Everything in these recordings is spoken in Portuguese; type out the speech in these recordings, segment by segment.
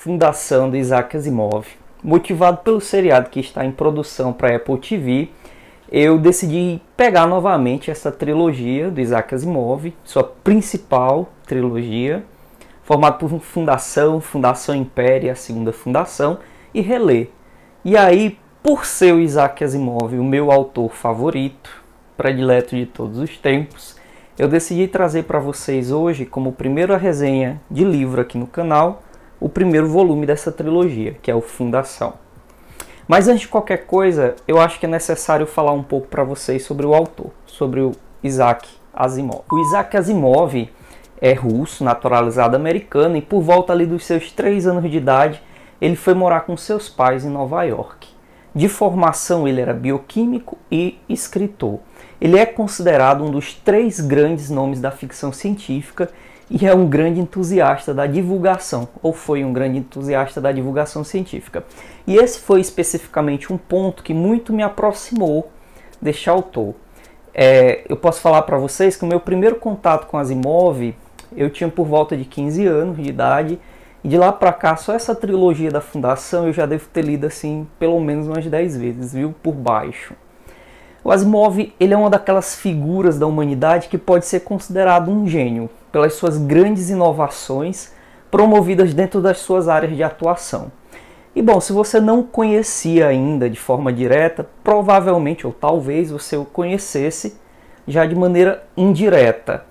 Fundação do Isaac Asimov. Motivado pelo seriado que está em produção para Apple TV, eu decidi pegar novamente essa trilogia do Isaac Asimov, sua principal trilogia, formada por Fundação, Fundação Império e a Segunda Fundação, e reler. E aí, por ser o Isaac Asimov o meu autor favorito, predileto de todos os tempos, eu decidi trazer para vocês hoje, como primeira resenha de livro aqui no canal, o primeiro volume dessa trilogia, que é o Fundação. Mas antes de qualquer coisa, eu acho que é necessário falar um pouco para vocês sobre o autor, sobre o Isaac Asimov. O Isaac Asimov é russo, naturalizado americano, e por volta ali dos seus 3 anos de idade, ele foi morar com seus pais em Nova York. De formação, ele era bioquímico e escritor. Ele é considerado um dos 3 grandes nomes da ficção científica e é um grande entusiasta da divulgação, ou foi um grande entusiasta da divulgação científica. E esse foi especificamente um ponto que muito me aproximou deste autor. Eu posso falar para vocês que o meu primeiro contato com Asimov, eu tinha por volta de 15 anos de idade, e de lá para cá, só essa trilogia da Fundação eu já devo ter lido assim, pelo menos umas 10 vezes, viu, por baixo. O Asimov, ele é uma daquelas figuras da humanidade que pode ser considerado um gênio, pelas suas grandes inovações promovidas dentro das suas áreas de atuação. E bom, se você não o conhecia ainda de forma direta, provavelmente ou talvez você o conhecesse já de maneira indireta,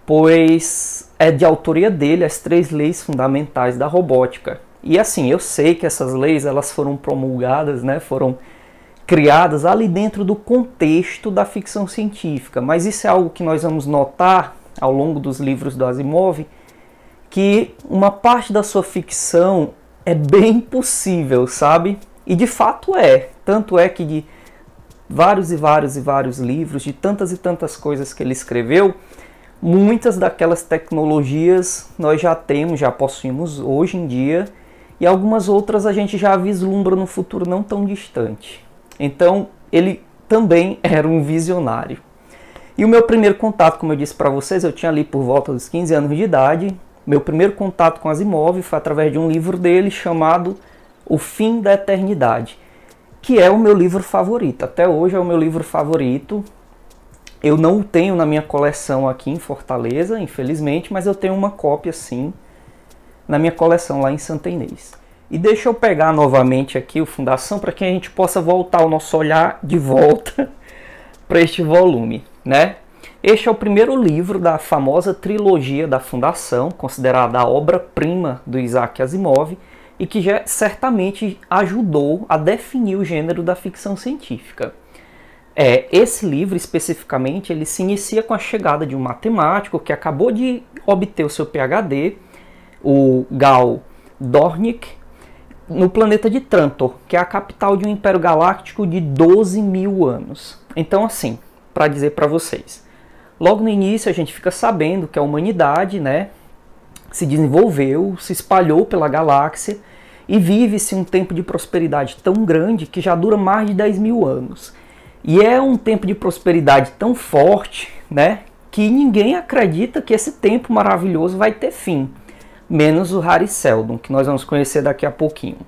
pois é de autoria dele as 3 leis fundamentais da robótica. E assim, eu sei que essas leis elas foram promulgadas, né, foram criadas ali dentro do contexto da ficção científica, mas isso é algo que nós vamos notar ao longo dos livros do Asimov, que uma parte da sua ficção é bem possível, sabe? E de fato é. Tanto é que de vários e vários livros, de tantas e tantas coisas que ele escreveu, muitas daquelas tecnologias nós já temos, já possuímos hoje em dia, e algumas outras a gente já vislumbra no futuro não tão distante. Então, ele também era um visionário. E o meu primeiro contato, como eu disse para vocês, eu tinha ali por volta dos 15 anos de idade. Meu primeiro contato com Asimov foi através de um livro dele chamado O Fim da Eternidade, que é o meu livro favorito. Até hoje é o meu livro favorito. Eu não o tenho na minha coleção aqui em Fortaleza, infelizmente, mas eu tenho uma cópia sim na minha coleção lá em Santa Inês. E deixa eu pegar novamente aqui o Fundação para que a gente possa voltar o nosso olhar de volta para este volume, né? Este é o primeiro livro da famosa trilogia da Fundação, considerada a obra-prima do Isaac Asimov, e que já certamente ajudou a definir o gênero da ficção científica. Esse livro, especificamente, ele se inicia com a chegada de um matemático que acabou de obter o seu PhD, o Gal Dornick, no planeta de Trantor, que é a capital de um império galáctico de 12.000 anos. Então, assim, para dizer para vocês, logo no início a gente fica sabendo que a humanidade, né, se desenvolveu, se espalhou pela galáxia e vive-se um tempo de prosperidade tão grande que já dura mais de 10.000 anos. E é um tempo de prosperidade tão forte, né, que ninguém acredita que esse tempo maravilhoso vai ter fim, menos o Hari Seldon, que nós vamos conhecer daqui a pouquinho.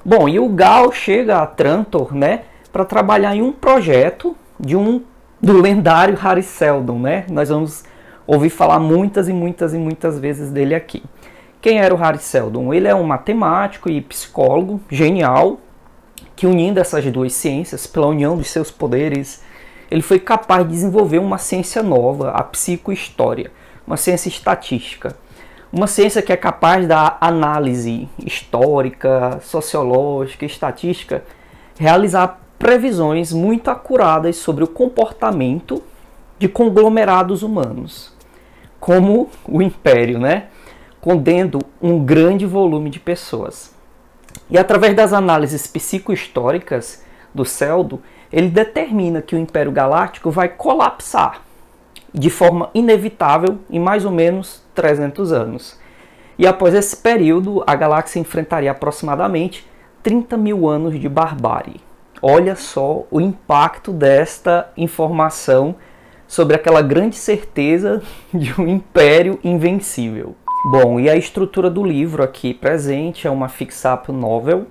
Bom, e o Gal chega a Trantor, né, para trabalhar em um projeto do lendário Hari Seldon, né? Nós vamos ouvir falar muitas vezes dele aqui. Quem era o Hari Seldon? Ele é um matemático e psicólogo genial, que unindo essas duas ciências, pela união dos seus poderes, ele foi capaz de desenvolver uma ciência nova, a psicohistória, uma ciência estatística. Uma ciência que é capaz da análise histórica, sociológica, estatística, realizar previsões muito acuradas sobre o comportamento de conglomerados humanos, como o Império, né? Contendo um grande volume de pessoas. E através das análises psicohistóricas do Seldon, ele determina que o Império Galáctico vai colapsar de forma inevitável em mais ou menos 300 anos. E após esse período, a galáxia enfrentaria aproximadamente 30.000 anos de barbárie. Olha só o impacto desta informação sobre aquela grande certeza de um império invencível. Bom, e a estrutura do livro aqui presente é uma fix-up novel,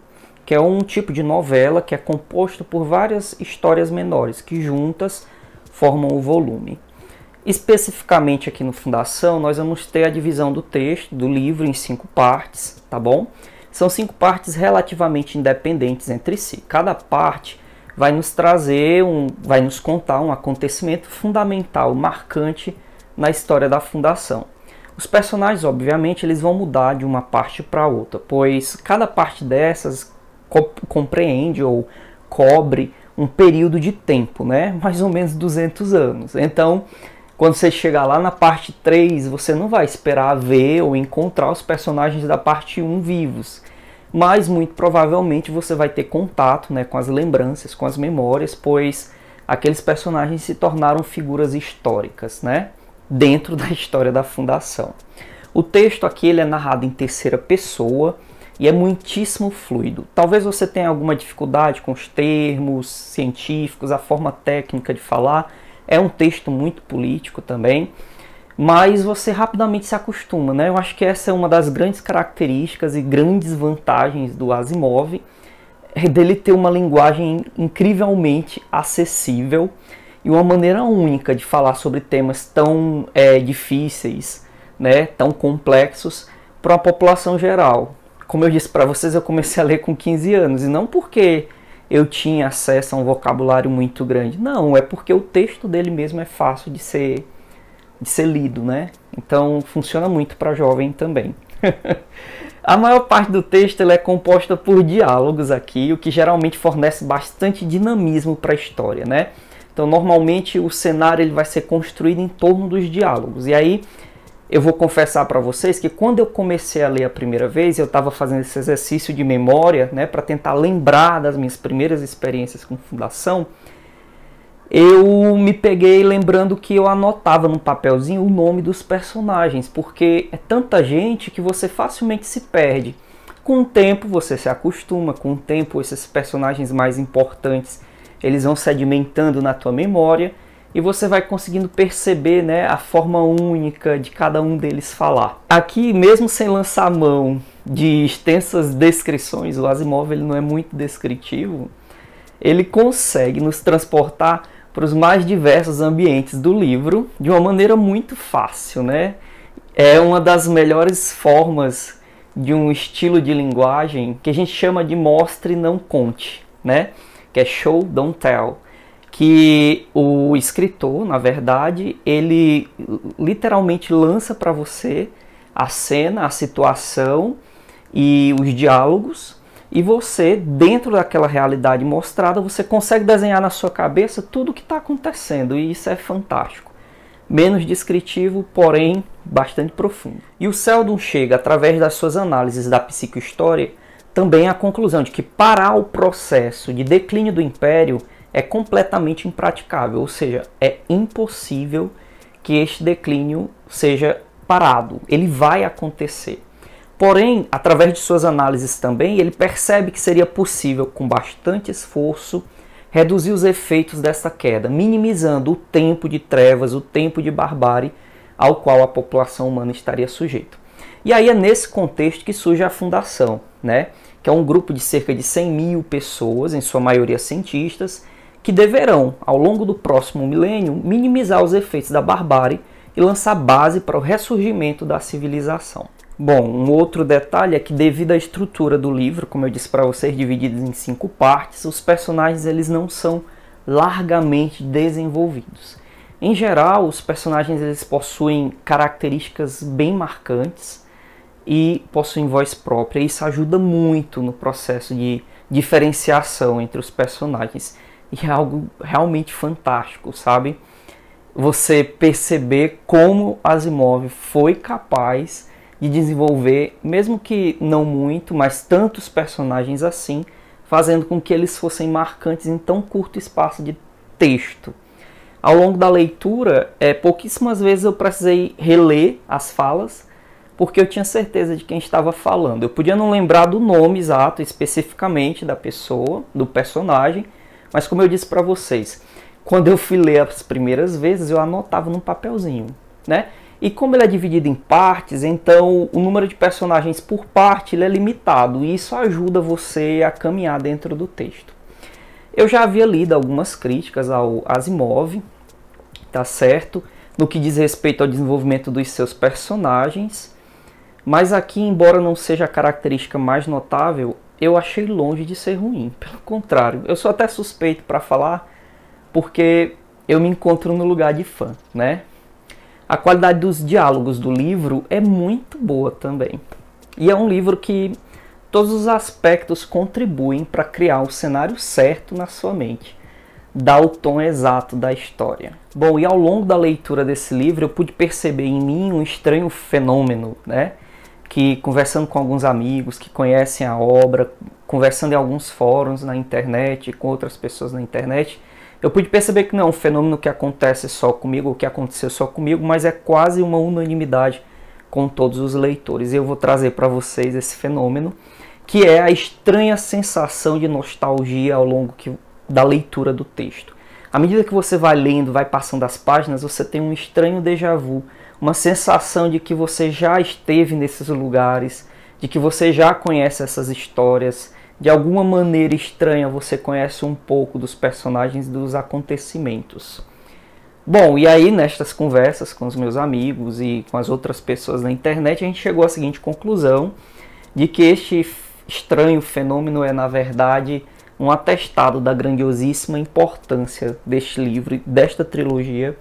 que é um tipo de novela que é composto por várias histórias menores que juntas formam o volume. Especificamente aqui no Fundação, nós vamos ter a divisão do texto, do livro, em 5 partes, tá bom? São 5 partes relativamente independentes entre si. Cada parte vai nos trazer, vai nos contar um acontecimento fundamental, marcante na história da Fundação. Os personagens, obviamente, eles vão mudar de uma parte para outra, pois cada parte dessas compreende ou cobre um período de tempo, né? Mais ou menos 200 anos. Então, quando você chegar lá na parte 3, você não vai esperar ver ou encontrar os personagens da parte 1 vivos, mas muito provavelmente você vai ter contato, né, com as lembranças, com as memórias, pois aqueles personagens se tornaram figuras históricas, né, dentro da história da Fundação. O texto aqui ele é narrado em terceira pessoa e é muitíssimo fluido. Talvez você tenha alguma dificuldade com os termos científicos, a forma técnica de falar. É um texto muito político também, mas você rapidamente se acostuma, né? Eu acho que essa é uma das grandes características e grandes vantagens do Asimov, é dele ter uma linguagem incrivelmente acessível e uma maneira única de falar sobre temas tão difíceis, né? Tão complexos para a população geral. Como eu disse para vocês, eu comecei a ler com 15 anos, e não porque eu tinha acesso a um vocabulário muito grande. Não, é porque o texto dele mesmo é fácil de ser lido, né? Então funciona muito para jovem também. A maior parte do texto ele é composta por diálogos aqui, o que geralmente fornece bastante dinamismo para a história, né? Então normalmente o cenário ele vai ser construído em torno dos diálogos. E aí eu vou confessar para vocês que quando eu comecei a ler a primeira vez, eu estava fazendo esse exercício de memória, né, para tentar lembrar das minhas primeiras experiências com Fundação, eu me peguei lembrando que eu anotava num papelzinho o nome dos personagens, porque é tanta gente que você facilmente se perde. Com o tempo você se acostuma, com o tempo esses personagens mais importantes eles vão sedimentando na tua memória, e você vai conseguindo perceber, né, a forma única de cada um deles falar. Aqui, mesmo sem lançar mão de extensas descrições, o Asimov ele não é muito descritivo, ele consegue nos transportar para os mais diversos ambientes do livro de uma maneira muito fácil, né? É uma das melhores formas de um estilo de linguagem que a gente chama de mostre não conte, né? Que é show don't tell. Que o escritor, na verdade, ele literalmente lança para você a cena, a situação e os diálogos, e você, dentro daquela realidade mostrada, você consegue desenhar na sua cabeça tudo o que está acontecendo, e isso é fantástico. Menos descritivo, porém bastante profundo. E o Seldon chega, através das suas análises da psicohistória, também à conclusão de que parar o processo de declínio do Império é completamente impraticável, ou seja, é impossível que este declínio seja parado, ele vai acontecer. Porém, através de suas análises também, ele percebe que seria possível, com bastante esforço, reduzir os efeitos dessa queda, minimizando o tempo de trevas, o tempo de barbárie ao qual a população humana estaria sujeita. E aí é nesse contexto que surge a Fundação, né? Que é um grupo de cerca de 100 mil pessoas, em sua maioria cientistas, que deverão, ao longo do próximo milênio, minimizar os efeitos da barbárie e lançar base para o ressurgimento da civilização. Bom, um outro detalhe é que, devido à estrutura do livro, como eu disse para vocês, divididos em 5 partes, os personagens eles não são largamente desenvolvidos. Em geral, os personagens eles possuem características bem marcantes e possuem voz própria. Isso ajuda muito no processo de diferenciação entre os personagens. E é algo realmente fantástico, sabe? Você perceber como Asimov foi capaz de desenvolver, mesmo que não muito, mas tantos personagens assim, fazendo com que eles fossem marcantes em tão curto espaço de texto. Ao longo da leitura, pouquíssimas vezes eu precisei reler as falas, porque eu tinha certeza de quem estava falando. Eu podia não lembrar do nome exato, especificamente da pessoa, do personagem, mas como eu disse para vocês, quando eu fui ler as primeiras vezes, eu anotava num papelzinho, né? E como ele é dividido em partes, então o número de personagens por parte ele é limitado, e isso ajuda você a caminhar dentro do texto. Eu já havia lido algumas críticas ao Asimov, tá certo? No que diz respeito ao desenvolvimento dos seus personagens, mas aqui, embora não seja a característica mais notável, eu achei longe de ser ruim. Pelo contrário, eu sou até suspeito para falar, porque eu me encontro no lugar de fã, né? A qualidade dos diálogos do livro é muito boa também. E é um livro que todos os aspectos contribuem para criar o cenário certo na sua mente, dar o tom exato da história. Bom, e ao longo da leitura desse livro eu pude perceber em mim um estranho fenômeno, né? Que conversando com alguns amigos que conhecem a obra, conversando em alguns fóruns na internet, com outras pessoas na internet, eu pude perceber que não é um fenômeno que acontece só comigo, ou que aconteceu só comigo, mas é quase uma unanimidade com todos os leitores. E eu vou trazer para vocês esse fenômeno, que é a estranha sensação de nostalgia ao longo da leitura do texto. À medida que você vai lendo, vai passando as páginas, você tem um estranho déjà vu, uma sensação de que você já esteve nesses lugares, de que você já conhece essas histórias. De alguma maneira estranha você conhece um pouco dos personagens, dos acontecimentos. Bom, e aí nestas conversas com os meus amigos e com as outras pessoas na internet, a gente chegou à seguinte conclusão, de que este estranho fenômeno é, na verdade, um atestado da grandiosíssima importância deste livro, desta trilogia,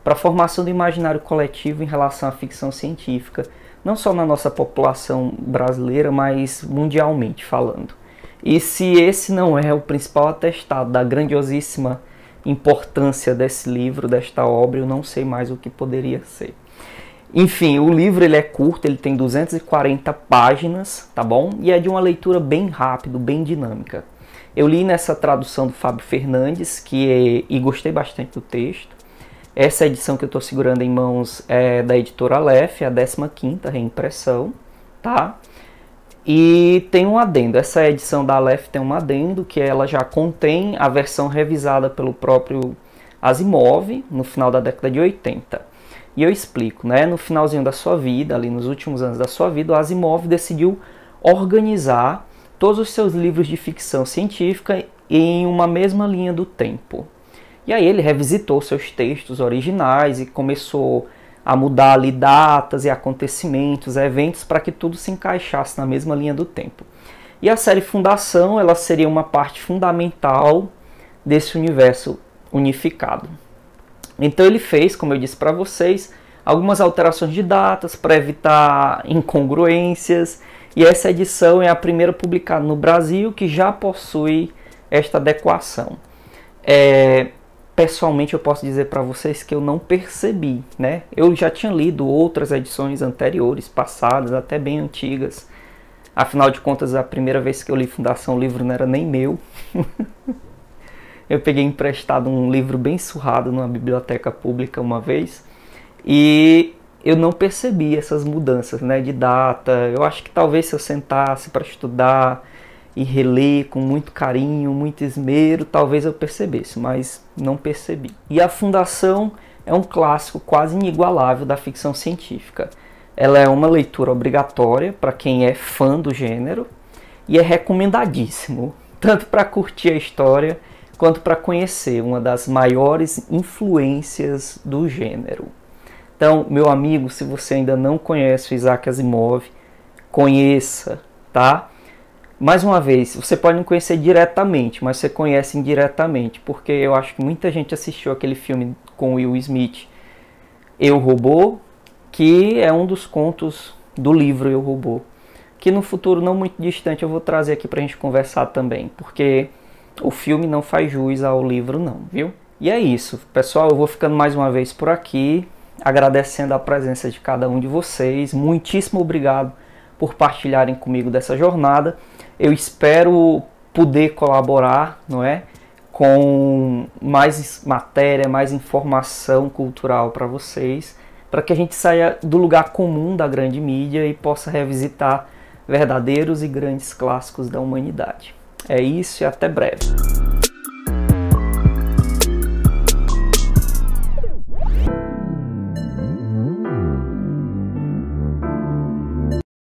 para a formação do imaginário coletivo em relação à ficção científica, não só na nossa população brasileira, mas mundialmente falando. E se esse não é o principal atestado da grandiosíssima importância desse livro, desta obra, eu não sei mais o que poderia ser. Enfim, o livro ele é curto, ele tem 240 páginas, tá bom? E é de uma leitura bem rápida, bem dinâmica. Eu li nessa tradução do Fábio Fernandes e gostei bastante do texto. Essa edição que eu estou segurando em mãos é da editora Aleph, a 15ª reimpressão, tá? E tem um adendo, essa edição da Aleph tem um adendo que ela já contém a versão revisada pelo próprio Asimov no final da década de 80. E eu explico, né? No finalzinho da sua vida, ali nos últimos anos da sua vida, o Asimov decidiu organizar todos os seus livros de ficção científica em uma mesma linha do tempo. E aí ele revisitou seus textos originais e começou a mudar ali datas e acontecimentos, eventos, para que tudo se encaixasse na mesma linha do tempo. E a série Fundação, ela seria uma parte fundamental desse universo unificado. Então ele fez, como eu disse para vocês, algumas alterações de datas para evitar incongruências, e essa edição é a primeira publicada no Brasil que já possui esta adequação. Pessoalmente eu posso dizer para vocês que eu não percebi, né? Eu já tinha lido outras edições anteriores, passadas, até bem antigas. Afinal de contas, a primeira vez que eu li Fundação, o livro não era nem meu. Eu peguei emprestado um livro bem surrado numa biblioteca pública uma vez. E eu não percebi essas mudanças, né, de data. Eu acho que talvez se eu sentasse para estudar e reler com muito carinho, muito esmero, talvez eu percebesse, mas não percebi. E a Fundação é um clássico quase inigualável da ficção científica. Ela é uma leitura obrigatória para quem é fã do gênero e é recomendadíssimo, tanto para curtir a história quanto para conhecer uma das maiores influências do gênero. Então, meu amigo, se você ainda não conhece o Isaac Asimov, conheça, tá? Mais uma vez, você pode não conhecer diretamente, mas você conhece indiretamente, porque eu acho que muita gente assistiu aquele filme com Will Smith, Eu, Robô, que é um dos contos do livro Eu, Robô, que no futuro não muito distante eu vou trazer aqui pra gente conversar também, porque o filme não faz jus ao livro não, viu? E é isso, pessoal, eu vou ficando mais uma vez por aqui, agradecendo a presença de cada um de vocês, muitíssimo obrigado por partilharem comigo dessa jornada. Eu espero poder colaborar, não é, com mais matéria, mais informação cultural para vocês, para que a gente saia do lugar comum da grande mídia e possa revisitar verdadeiros e grandes clássicos da humanidade. É isso e até breve.